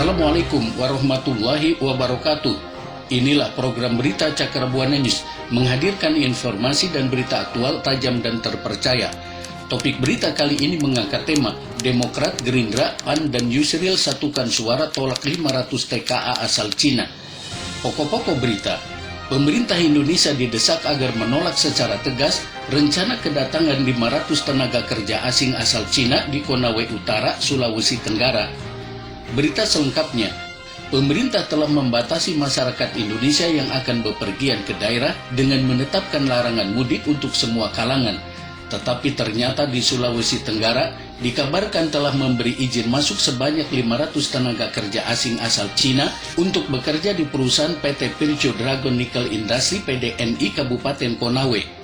Assalamualaikum warahmatullahi wabarakatuh. Inilah program berita Cakra Buana News, menghadirkan informasi dan berita aktual, tajam dan terpercaya. Topik berita kali ini mengangkat tema Demokrat, Gerindra, PAN dan Yusril satukan suara tolak 500 TKA asal Cina. Pokok-pokok berita, pemerintah Indonesia didesak agar menolak secara tegas rencana kedatangan 500 tenaga kerja asing asal Cina di Konawe Utara, Sulawesi Tenggara. Berita selengkapnya, pemerintah telah membatasi masyarakat Indonesia yang akan bepergian ke daerah dengan menetapkan larangan mudik untuk semua kalangan. Tetapi ternyata di Sulawesi Tenggara dikabarkan telah memberi izin masuk sebanyak 500 tenaga kerja asing asal Cina untuk bekerja di perusahaan PT Pirjo Dragon Nickel Industry PDNI Kabupaten Konawe.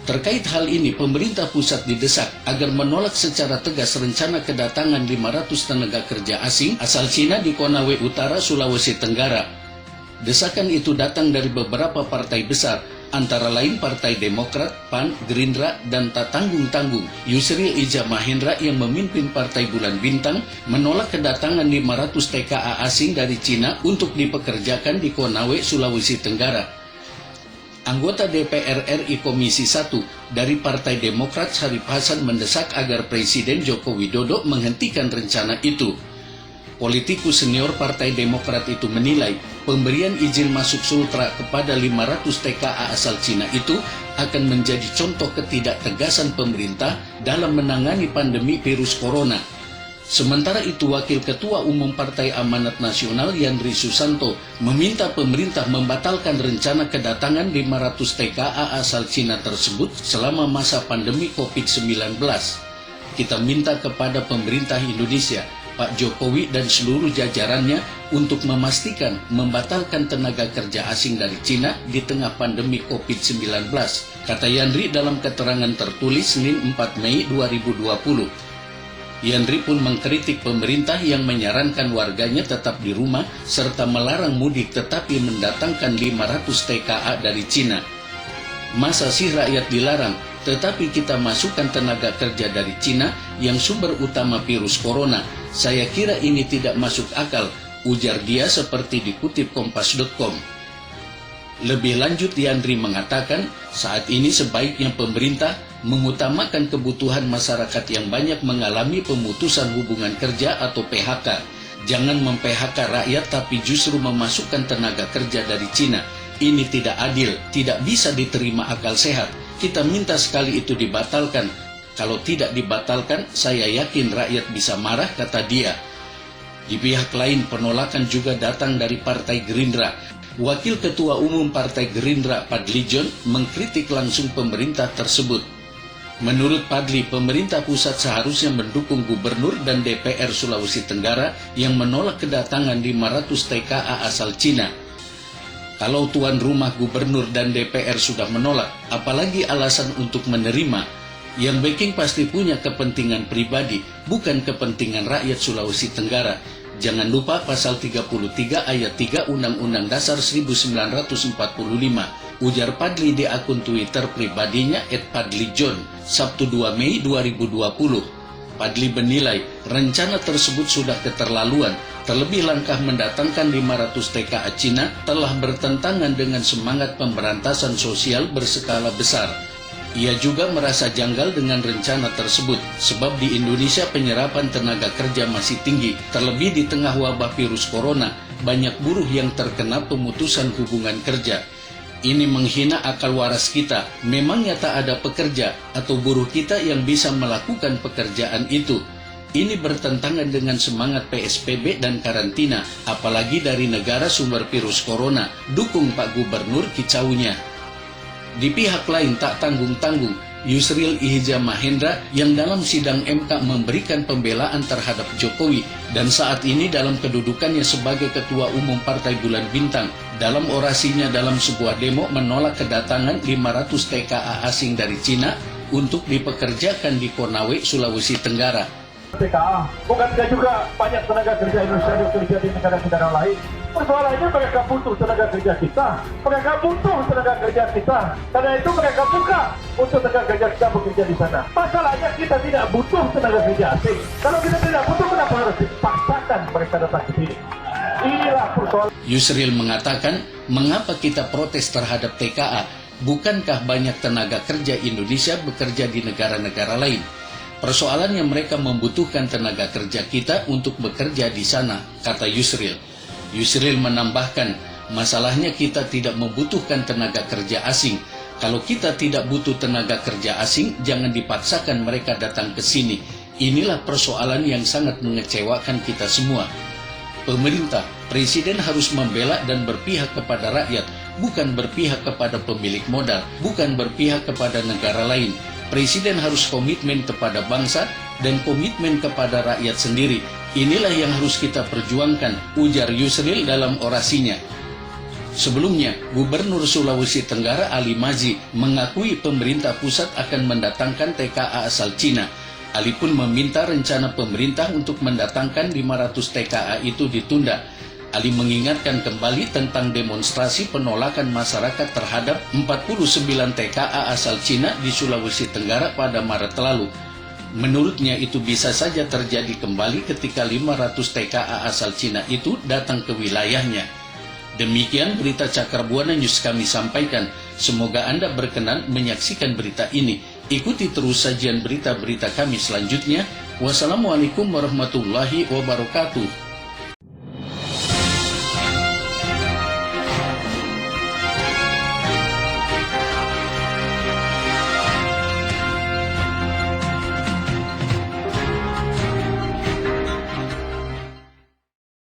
Terkait hal ini, pemerintah pusat didesak agar menolak secara tegas rencana kedatangan 500 tenaga kerja asing asal Cina di Konawe Utara, Sulawesi Tenggara. Desakan itu datang dari beberapa partai besar, antara lain Partai Demokrat, PAN, Gerindra, dan tak tanggung-tanggung Yusril Iza Mahendra yang memimpin Partai Bulan Bintang menolak kedatangan 500 TKA asing dari Cina untuk dipekerjakan di Konawe, Sulawesi Tenggara. Anggota DPR RI Komisi 1 dari Partai Demokrat Syarif Hasan mendesak agar Presiden Joko Widodo menghentikan rencana itu. Politikus senior Partai Demokrat itu menilai pemberian izin masuk Sultra kepada 500 TKA asal Cina itu akan menjadi contoh ketidaktegasan pemerintah dalam menangani pandemi virus corona. Sementara itu, Wakil Ketua Umum Partai Amanat Nasional Yandri Susanto meminta pemerintah membatalkan rencana kedatangan 500 TKA asal Cina tersebut selama masa pandemi COVID-19. Kita minta kepada pemerintah Indonesia, Pak Jokowi dan seluruh jajarannya untuk memastikan membatalkan tenaga kerja asing dari Cina di tengah pandemi COVID-19, kata Yandri dalam keterangan tertulis Senin 4 Mei 2020. Yandri pun mengkritik pemerintah yang menyarankan warganya tetap di rumah serta melarang mudik tetapi mendatangkan 500 TKA dari Cina. Masa sih rakyat dilarang, tetapi kita masukkan tenaga kerja dari Cina yang sumber utama virus corona? Saya kira ini tidak masuk akal, ujar dia seperti dikutip Kompas.com. Lebih lanjut, Yandri mengatakan saat ini sebaiknya pemerintah mengutamakan kebutuhan masyarakat yang banyak mengalami pemutusan hubungan kerja atau PHK. Jangan mem-PHK rakyat tapi justru memasukkan tenaga kerja dari Cina. Ini tidak adil, tidak bisa diterima akal sehat. Kita minta sekali itu dibatalkan. Kalau tidak dibatalkan, saya yakin rakyat bisa marah, kata dia. Di pihak lain, penolakan juga datang dari Partai Gerindra. Wakil Ketua Umum Partai Gerindra Padli John mengkritik langsung pemerintah tersebut. Menurut Padli, pemerintah pusat seharusnya mendukung Gubernur dan DPR Sulawesi Tenggara yang menolak kedatangan 500 TKA asal Cina. Kalau tuan rumah Gubernur dan DPR sudah menolak, apalagi alasan untuk menerima? Yang backing pasti punya kepentingan pribadi, bukan kepentingan rakyat Sulawesi Tenggara. Jangan lupa pasal 33 ayat 3 Undang-Undang Dasar 1945, ujar Padli di akun Twitter pribadinya @padlijohn, Sabtu 2 Mei 2020. Padli menilai rencana tersebut sudah keterlaluan, terlebih langkah mendatangkan 500 TKA Cina telah bertentangan dengan semangat pemberantasan sosial berskala besar. Ia juga merasa janggal dengan rencana tersebut, sebab di Indonesia penyerapan tenaga kerja masih tinggi, terlebih di tengah wabah virus corona, banyak buruh yang terkena pemutusan hubungan kerja. Ini menghina akal waras kita. Memangnya tak ada pekerja atau buruh kita yang bisa melakukan pekerjaan itu? Ini bertentangan dengan semangat PSBB dan karantina, apalagi dari negara sumber virus corona. Dukung Pak Gubernur, kicaunya. Di pihak lain, tak tanggung-tanggung, Yusril Iza Mahendra yang dalam sidang MK memberikan pembelaan terhadap Jokowi dan saat ini dalam kedudukannya sebagai Ketua Umum Partai Bulan Bintang, dalam orasinya dalam sebuah demo menolak kedatangan 500 TKA asing dari Cina untuk dipekerjakan di Konawe, Sulawesi Tenggara. TKA, bukankah juga banyak tenaga kerja Indonesia yang bekerja di negara-negara lain? Persoalannya mereka butuh tenaga kerja kita, mereka butuh tenaga kerja kita. Karena itu mereka buka untuk tenaga kerja kita bekerja di sana. Masalahnya kita tidak butuh tenaga kerja asing. Kalau kita tidak butuh, kenapa harus dipaksakan paksakan mereka datang ke sini. Inilah persoalan. Yusril mengatakan, mengapa kita protes terhadap TKA? Bukankah banyak tenaga kerja Indonesia bekerja di negara-negara lain? Persoalannya mereka membutuhkan tenaga kerja kita untuk bekerja di sana, kata Yusril. Yusril menambahkan, masalahnya kita tidak membutuhkan tenaga kerja asing. Kalau kita tidak butuh tenaga kerja asing, jangan dipaksakan mereka datang ke sini. Inilah persoalan yang sangat mengecewakan kita semua. Pemerintah, presiden harus membela dan berpihak kepada rakyat, bukan berpihak kepada pemilik modal, bukan berpihak kepada negara lain. Presiden harus komitmen kepada bangsa dan komitmen kepada rakyat sendiri. Inilah yang harus kita perjuangkan, ujar Yusril dalam orasinya. Sebelumnya, Gubernur Sulawesi Tenggara Ali Mazi mengakui pemerintah pusat akan mendatangkan TKA asal Cina. Ali pun meminta rencana pemerintah untuk mendatangkan 500 TKA itu ditunda. Ali mengingatkan kembali tentang demonstrasi penolakan masyarakat terhadap 49 TKA asal Cina di Sulawesi Tenggara pada Maret lalu. Menurutnya itu bisa saja terjadi kembali ketika 500 TKA asal Cina itu datang ke wilayahnya. Demikian berita Cakra Buana News kami sampaikan. Semoga Anda berkenan menyaksikan berita ini. Ikuti terus sajian berita-berita kami selanjutnya. Wassalamualaikum warahmatullahi wabarakatuh.